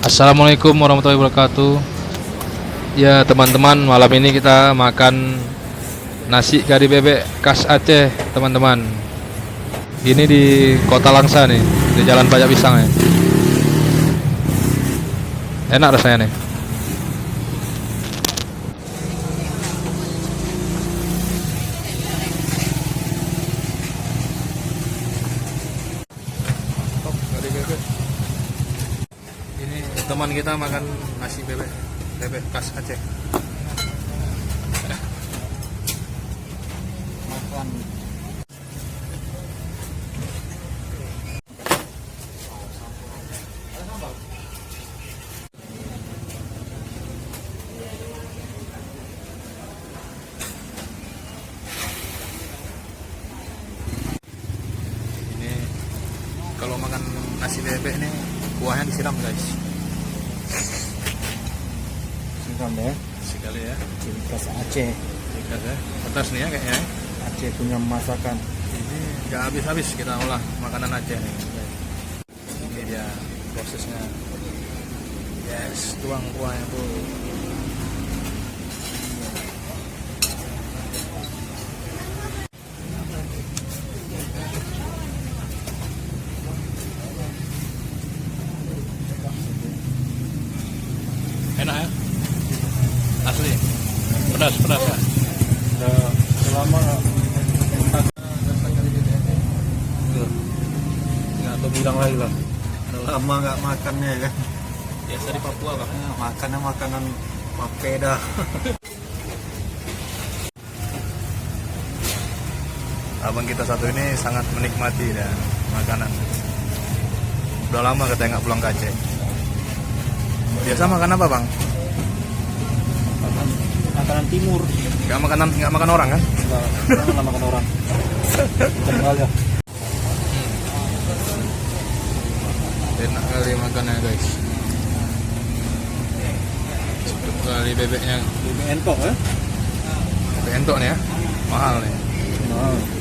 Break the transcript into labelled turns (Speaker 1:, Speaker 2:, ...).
Speaker 1: Assalamualaikum warahmatullahi wabarakatuh. Ya teman-teman, malam ini kita makan nasi kari bebek khas Aceh teman-teman. Ini di Kota Langsa nih, di Jalan Banyak Pisang ya. Enak rasanya nih. Top kari bebek. Ini teman kita makan nasi bebek khas Aceh.
Speaker 2: Makan
Speaker 1: Ini kalau makan nasi bebek ini kuahnya disiram guys.
Speaker 2: siram ya,
Speaker 1: Sekali ya.
Speaker 2: ciri khas Aceh.
Speaker 1: Ikat ya. Pedas nih ya kayaknya.
Speaker 2: Aceh punya masakan.
Speaker 1: Ini nggak habis-habis kita olah makanan Aceh nih. Ini dia prosesnya. Yes, tuang kuahnya tuh. Enak ya? Asli. Pedas ya.
Speaker 2: Udah selama nggak tahu bilang lagi lah. Udah lama nggak makannya kan.
Speaker 1: Biasa di Papua bang.
Speaker 2: Makannya makanan papeda.
Speaker 1: Abang kita satu ini sangat menikmati dan makanan. Udah lama katanya nggak pulang ke Aceh. Biasa makan apa bang?
Speaker 2: Makanan timur.
Speaker 1: Nggak makan orang kan?
Speaker 2: Nggak makan orang. Tinggal ya.
Speaker 1: Enak kali makannya guys. Sedap kali bebeknya.
Speaker 2: Bebek entok ya.
Speaker 1: Bebek entok nih ya. Mahal nih.
Speaker 2: Nah.